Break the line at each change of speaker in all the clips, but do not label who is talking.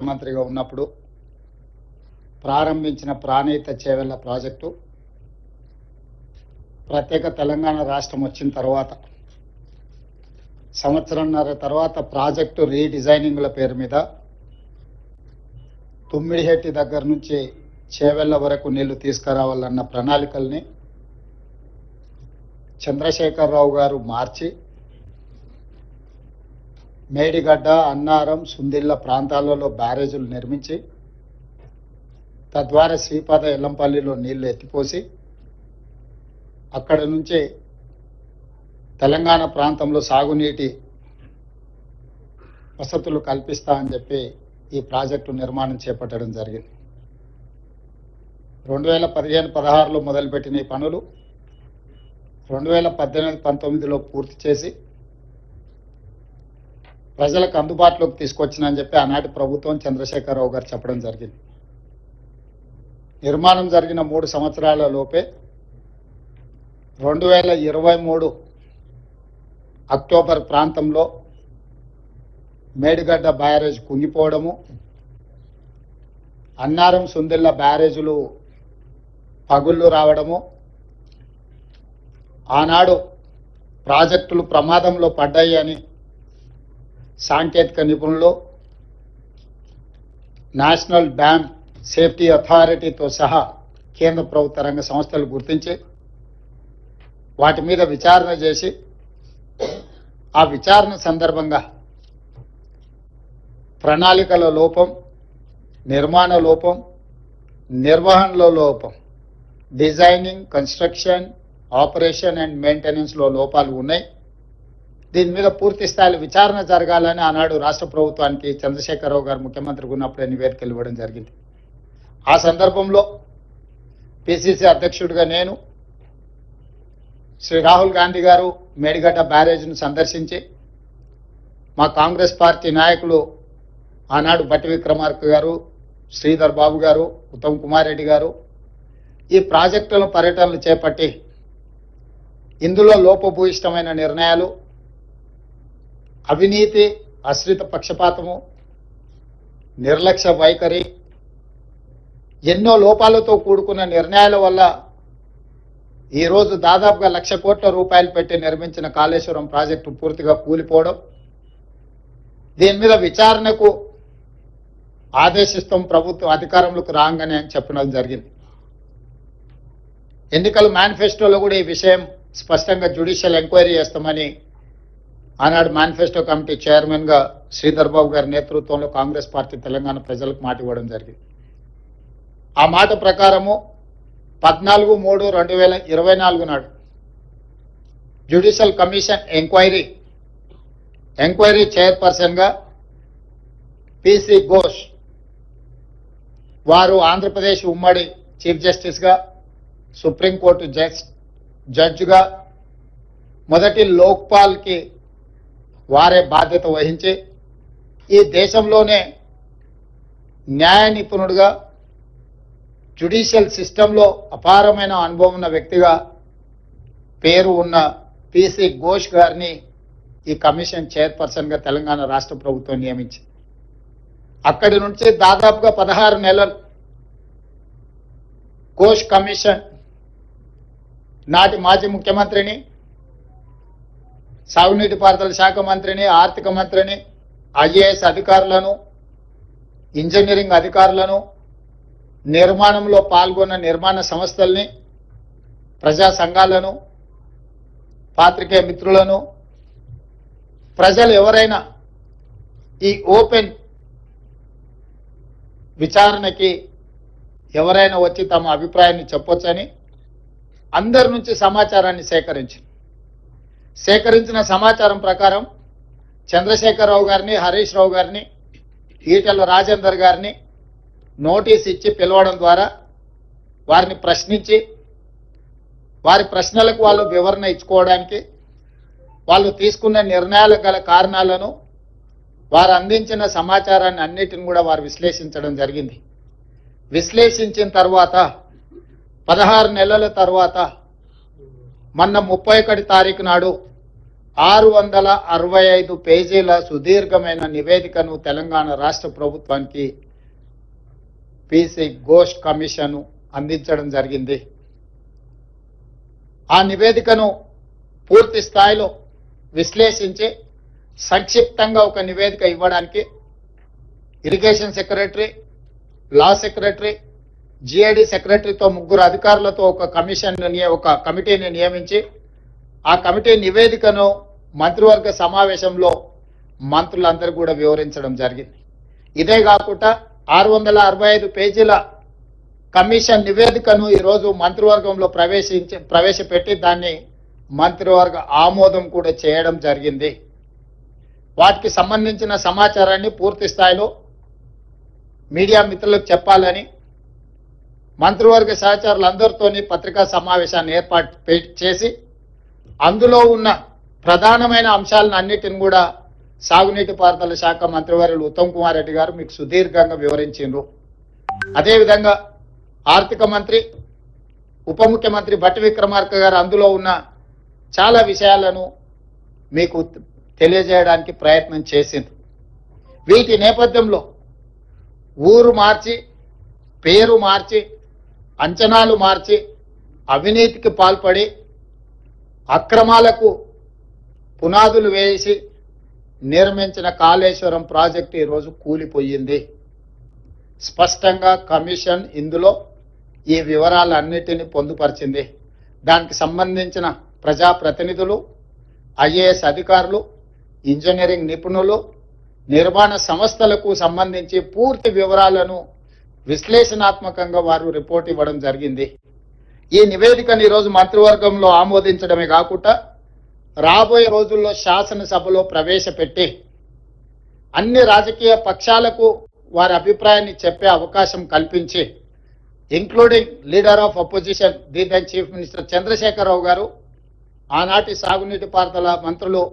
మంత్రిగా ఉన్నప్పుడు ప్రారంభించిన ప్రాణహిత చేవెళ్ల ప్రాజెక్టు ప్రత్యేక తెలంగాణ రాష్ట్రం వచ్చిన తర్వాత సంవత్సరంన్నర తర్వాత ప్రాజెక్టు రీడిజైనింగ్ల పేరు మీద తుమ్మిడిహెట్టి దగ్గర నుంచి చేవెళ్ల వరకు నీళ్లు తీసుకురావాలన్న ప్రణాళికల్ని చంద్రశేఖరరావు గారు మార్చి మేడిగడ్డ, అన్నారం, సుందిళ్ల ప్రాంతాలలో బ్యారేజీలు నిర్మించి తద్వారా శ్రీపాద ఎల్లంపల్లిలో నీళ్లు ఎత్తిపోసి అక్కడ నుంచి తెలంగాణ ప్రాంతంలో సాగునీటి వసతులు కల్పిస్తా అని చెప్పి ఈ ప్రాజెక్టు నిర్మాణం చేపట్టడం జరిగింది. 2015-16లో మొదలుపెట్టిన ఈ పనులు 2018-19లో పూర్తి చేసి ప్రజలకు అందుబాటులోకి తీసుకొచ్చినని చెప్పి ఆనాటి ప్రభుత్వం చంద్రశేఖరరావు గారు చెప్పడం జరిగింది. నిర్మాణం జరిగిన 3 సంవత్సరాల లోపే 2023 అక్టోబర్ ప్రాంతంలో మేడిగడ్డ బ్యారేజ్ కుంగిపోవడము, అన్నారం, సుందిళ్ల బ్యారేజీలు పగుళ్ళు రావడము, ఆనాడు ప్రాజెక్టులు ప్రమాదంలో పడ్డాయి అని సాంకేతిక నిపుణులు, నేషనల్ డ్యామ్ సేఫ్టీ అథారిటీతో సహా కేంద్ర ప్రభుత్వ రంగ సంస్థలు గుర్తించి వాటి మీద విచారణ చేసి ఆ విచారణ సందర్భంగా ప్రణాళికల లోపం, నిర్మాణ లోపం, నిర్వహణలో లోపం, డిజైనింగ్, కన్స్ట్రక్షన్, ఆపరేషన్ అండ్ మెయింటెనెన్స్లో లోపాలు ఉన్నాయి. దీని మీద పూర్తి స్థాయిలో విచారణ జరగాలని ఆనాడు రాష్ట్ర ప్రభుత్వానికి చంద్రశేఖరరావు గారు ముఖ్యమంత్రిగా ఉన్నప్పుడే నివేదికలు ఇవ్వడం జరిగింది. ఆ సందర్భంలో పిసిసి అధ్యక్షుడిగా నేను, శ్రీ రాహుల్ గాంధీ గారు మేడిగడ్డ బ్యారేజ్ను సందర్శించి మా కాంగ్రెస్ పార్టీ నాయకులు ఆనాడు బట్టి విక్రమార్క గారు, శ్రీధర్ బాబు గారు, ఉత్తమ్ కుమార్ రెడ్డి గారు ఈ ప్రాజెక్టుల పర్యటనలు చేపట్టి ఇందులో లోపభూయిష్టమైన నిర్ణయాలు, అవినీతి, ఆశ్రిత పక్షపాతము, నిర్లక్ష్య వైఖరి, ఎన్నో లోపాలతో కూడుకున్న నిర్ణయాల వల్ల ఈరోజు దాదాపుగా 1,00,000 కోట్ల రూపాయలు పెట్టి నిర్మించిన కాళేశ్వరం ప్రాజెక్టు పూర్తిగా కూలిపోవడం, దీని మీద విచారణకు ఆదేశిస్తాం ప్రభుత్వం అధికారంలోకి రాగానే అని చెప్పడం జరిగింది. ఎన్నికల మేనిఫెస్టోలో కూడా ఈ విషయం స్పష్టంగా జ్యుడిషియల్ ఎంక్వైరీ చేస్తామని ఆనాడు మేనిఫెస్టో కమిటీ చైర్మన్గా శ్రీధర్ బాబు గారి నేతృత్వంలో కాంగ్రెస్ పార్టీ తెలంగాణ ప్రజలకు మాట ఇవ్వడం జరిగింది. ఆ మాట ప్రకారము 14/3/2024 నాడు జ్యుడిషియల్ కమిషన్ ఎంక్వైరీ చైర్పర్సన్గా పిసి ఘోష్ వారు ఆంధ్రప్రదేశ్ ఉమ్మడి చీఫ్ జస్టిస్గా, సుప్రీంకోర్టు జడ్జిగా మొదటి లోక్పాల్కి వారే బాధ్యత వహించి ఈ దేశంలోనే న్యాయ నిపుణుడిగా, జ్యుడిషియల్ సిస్టంలో అపారమైన అనుభవం ఉన్న వ్యక్తిగా పేరు ఉన్న పిసి ఘోష్ గారిని ఈ కమిషన్ చైర్పర్సన్గా తెలంగాణ రాష్ట్ర ప్రభుత్వం నియమించింది. అక్కడి నుంచి దాదాపుగా 16 నెలలు ఘోష్ కమిషన్ నాటి మాజీ ముఖ్యమంత్రిని, సాగునీటి పారుదల శాఖ మంత్రిని, ఆర్థిక మంత్రిని, ఐఏఎస్ అధికారులను, ఇంజనీరింగ్ అధికారులను, నిర్మాణంలో పాల్గొన్న నిర్మాణ సంస్థల్ని, ప్రజా సంఘాలను, పాత్రికేయ మిత్రులను, ప్రజలు ఎవరైనా ఈ ఓపెన్ విచారణకి ఎవరైనా వచ్చి తమ అభిప్రాయాన్ని చెప్పొచ్చని అందరి నుంచి సమాచారాన్ని సేకరించిన సమాచారం ప్రకారం చంద్రశేఖరరావు గారిని, హరీష్ రావు గారిని, ఈటెల రాజేందర్ గారిని నోటీస్ ఇచ్చి పిలవడం ద్వారా వారిని ప్రశ్నించి వారి ప్రశ్నలకు వాళ్ళు వివరణ ఇచ్చుకోవడానికి, వాళ్ళు తీసుకున్న నిర్ణయాలకు గల కారణాలను, వారు అందించిన సమాచారాన్ని అన్నిటిని కూడా వారు విశ్లేషించడం జరిగింది. విశ్లేషించిన తర్వాత 16 నెలల తర్వాత మొన్న 31 తారీఖు నాడు 665 పేజీల సుదీర్ఘమైన నివేదికను తెలంగాణ రాష్ట్ర ప్రభుత్వానికి పిసి ఘోష్ కమిషన్ అందించడం జరిగింది. ఆ నివేదికను పూర్తి స్థాయిలో విశ్లేషించి సంక్షిప్తంగా ఒక నివేదిక ఇవ్వడానికి irrigation secretary, law secretary, GID సెక్రటరీతో 3 అధికారులతో ఒక కమిటీని నియమించి ఆ కమిటీ నివేదికను మంత్రివర్గ సమావేశంలో మంత్రులందరూ కూడా వివరించడం జరిగింది. ఇదే కాకుండా 665 పేజీల కమిషన్ నివేదికను ఈరోజు మంత్రివర్గంలో ప్రవేశపెట్టి దాన్ని మంత్రివర్గ ఆమోదం కూడా చేయడం జరిగింది. వాటికి సంబంధించిన సమాచారాన్ని పూర్తి స్థాయిలో మీడియా మిత్రులకు చెప్పాలని మంత్రివర్గ సహచరులందరితోని పత్రికా సమావేశాన్ని ఏర్పాటు చేసి అందులో ఉన్న ప్రధానమైన అంశాలను అన్నిటిని కూడా సాగునీటి పారుదల శాఖ మంత్రివర్యులు ఉత్తమ్ కుమార్ రెడ్డి గారు మీకు సుదీర్ఘంగా వివరించారు. అదేవిధంగా ఆర్థిక మంత్రి, ఉప ముఖ్యమంత్రి భట్టి విక్రమార్క గారు అందులో ఉన్న చాలా విషయాలను మీకు తెలియజేయడానికి ప్రయత్నం చేసింది. వీటి నేపథ్యంలో ఊరు మార్చి, పేరు మార్చి, అంచనాలు మార్చి, అవినీతికి పాల్పడి అక్రమాలకు పునాదులు వేసి నిర్మించిన కాళేశ్వరం ప్రాజెక్టు ఈరోజు కూలిపోయింది. స్పష్టంగా కమిషన్ ఇందులో ఈ వివరాలన్నిటినీ పొందుపరిచింది. దానికి సంబంధించిన ప్రజాప్రతినిధులు, ఐఏఎస్ అధికారులు, ఇంజనీరింగ్ నిపుణులు, నిర్మాణ సంస్థలకు సంబంధించి పూర్తి వివరాలను విశ్లేషణాత్మకంగా వారు రిపోర్ట్ ఇవ్వడం జరిగింది. ఈ నివేదికను ఈరోజు మంత్రివర్గంలో ఆమోదించడమే కాకుండా రాబోయే రోజుల్లో శాసనసభలో ప్రవేశపెట్టి అన్ని రాజకీయ పక్షాలకు వారి అభిప్రాయాన్ని చెప్పే అవకాశం కల్పించి, including leader of opposition the chief minister Chandrasekhar Rao గారు, ఆనాటి సాగునీటి పారుదల మంత్రులు,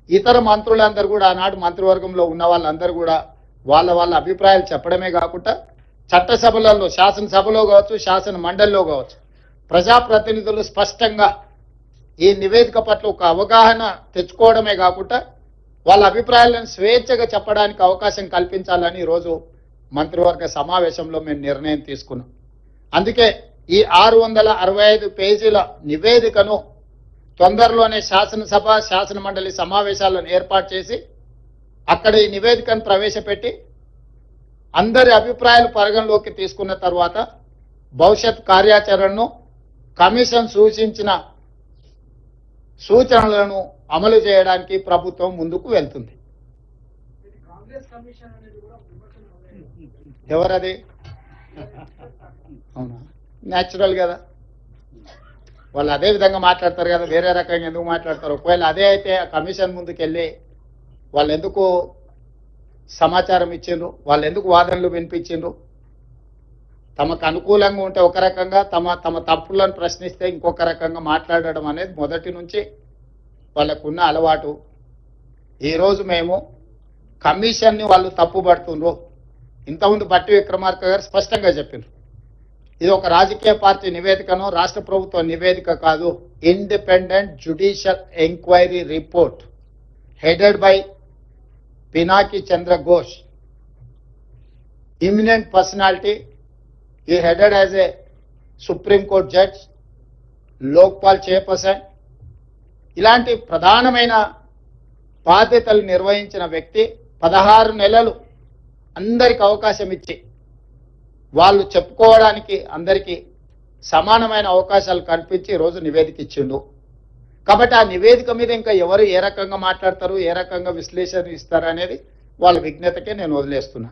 ఇతర మంత్రులందరూ కూడా ఆనాటి మంత్రివర్గంలో ఉన్న వాళ్ళందరూ కూడా వాళ్ళ అభిప్రాయాలు చెప్పడమే కాకుండా చట్టసభలలో, శాసనసభలో కావచ్చు, శాసన మండలిలో కావచ్చు, ప్రజాప్రతినిధులు స్పష్టంగా ఈ నివేదిక పట్ల ఒక అవగాహన తెచ్చుకోవడమే కాకుండా వాళ్ళ అభిప్రాయాలను స్వేచ్ఛగా చెప్పడానికి అవకాశం కల్పించాలని ఈరోజు మంత్రివర్గ సమావేశంలో మేము నిర్ణయం తీసుకున్నాం. అందుకే ఈ 665 పేజీల నివేదికను తొందరలోనే శాసనసభ, శాసన మండలి సమావేశాలను ఏర్పాటు చేసి అక్కడ ఈ నివేదికను ప్రవేశపెట్టి అందరి అభిప్రాయాలు పరిగణలోకి తీసుకున్న తర్వాత భవిష్యత్ కార్యాచరణను, కమిషన్ సూచించిన సూచనలను అమలు చేయడానికి ప్రభుత్వం ముందుకు వెళ్తుంది. ఎవరది? అవునా, న్యాచురల్ కదా, వాళ్ళు అదే విధంగా మాట్లాడతారు కదా, వేరే రకంగా ఎందుకు మాట్లాడతారు? ఒకవేళ అదే అయితే ఆ కమిషన్ ముందుకెళ్ళి వాళ్ళు ఎందుకు సమాచారం ఇచ్చిండ్రు, వాళ్ళు ఎందుకు వాదనలు వినిపించిండ్రు? తమకు అనుకూలంగా ఉంటే ఒక రకంగా, తమ తప్పులను ప్రశ్నిస్తే ఇంకొక రకంగా మాట్లాడడం అనేది మొదటి నుంచి వాళ్ళకున్న అలవాటు. ఈరోజు మేము కమిషన్ని వాళ్ళు తప్పుపడుతుండ్రు. ఇంతకుముందు భట్టి విక్రమార్క గారు స్పష్టంగా చెప్పిండ్రు, ఇది ఒక రాజకీయ పార్టీ నివేదికను, రాష్ట్ర ప్రభుత్వ నివేదిక కాదు, independent judicial enquiry report headed by Pinaki Chandra Ghosh, imminent personality. He headed as a Supreme Court judge, Lokpal chairperson. ఇలాంటి ప్రధానమైన బాధ్యతలు నిర్వహించిన వ్యక్తి 16 నెలలు అందరికి అవకాశం ఇచ్చి వాళ్ళు చెప్పుకోవడానికి అందరికీ సమానమైన అవకాశాలు కల్పించి ఈరోజు నివేదిక ఇచ్చిండు. కాబట్టి ఆ నివేదిక మీద ఇంకా ఎవరు ఏ రకంగా మాట్లాడతారు, ఏ రకంగా విశ్లేషణ ఇస్తారు అనేది వాళ్ళ విజ్ఞతకే నేను వదిలేస్తున్నా.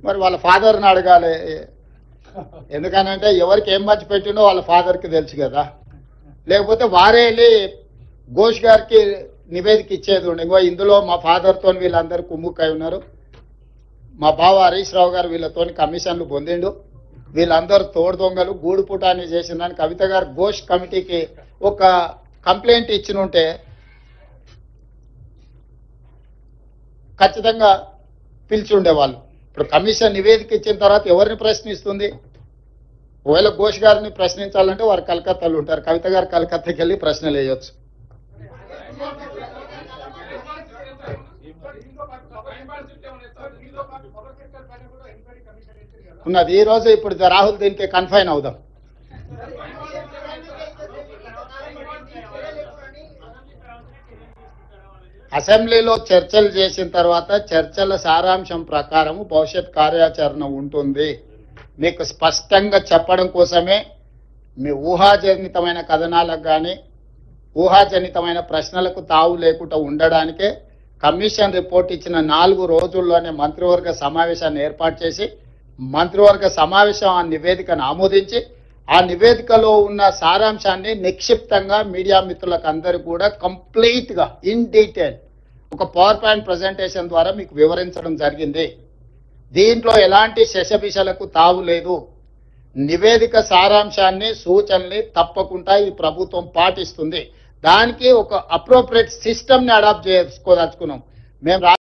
మరి వాళ్ళ ఫాదర్ని అడగాలి. ఎందుకనంటే ఎవరికి ఏం మంచి పెట్టిండో వాళ్ళ ఫాదర్కి తెలుసు కదా. లేకపోతే వారే వెళ్ళి ఘోష్ గారికి నివేదిక ఇచ్చేది ఉండే, ఇంకో ఇందులో మా ఫాదర్తో వీళ్ళందరూ కుమ్ముక్కై ఉన్నారు, మా బావ హరీష్ రావు గారు వీళ్ళతో కమిషన్లు పొందిండు, వీళ్ళందరూ తోడు దొంగలు, గూడు పుటాన్ని చేసిందని కవిత గారు ఘోష్ కమిటీకి ఒక కంప్లైంట్ ఇచ్చినుంటే ఖచ్చితంగా పిలిచి ఉండేవాళ్ళు. ఇప్పుడు కమిషన్ నివేదిక ఇచ్చిన తర్వాత ఎవరిని ప్రశ్నిస్తుంది? ఒకవేళ ఘోష్ గారిని ప్రశ్నించాలంటే వారు కలకత్తాలో ఉంటారు, కవిత గారు కలకత్తాకి వెళ్ళి ప్రశ్నలు వేయొచ్చు. ఉన్నది ఈ రోజు. ఇప్పుడు రాహుల్ దీనికి కన్ఫైన్ అవుదాం. అసెంబ్లీలో చర్చలు చేసిన తర్వాత చర్చల సారాంశం ప్రకారం భవిష్యత్ కార్యాచరణ ఉంటుంది. మీకు స్పష్టంగా చెప్పడం కోసమే మీ ఊహాజనితమైన కథనాలకు కానీ ఊహాజనితమైన ప్రశ్నలకు తావు లేకుండా ఉండడానికే కమిషన్ రిపోర్ట్ ఇచ్చిన 4 రోజుల్లోనే మంత్రివర్గ సమావేశాన్ని ఏర్పాటు చేసి మంత్రివర్గ సమావేశం ఆ నివేదికను ఆమోదించి ఆ నివేదికలో ఉన్న సారాంశాన్ని నిక్షిప్తంగా మీడియా మిత్రులకు అందరూ కూడా కంప్లీట్ గా ఇన్ డీటెయిల్ ఒక పవర్ పాయింట్ ప్రజెంటేషన్ ద్వారా మీకు వివరించడం జరిగింది. దీంట్లో ఎలాంటి శశభిషలకు తావు లేదు. నివేదిక సారాంశాన్ని సూచనల్ని తప్పకుండా ఈ ప్రభుత్వం పాటిస్తుంది. దానికి ఒక అప్రోప్రియేట్ సిస్టమ్ ని అడాప్ట్ చేసుకోదలుచుకున్నాం మేము.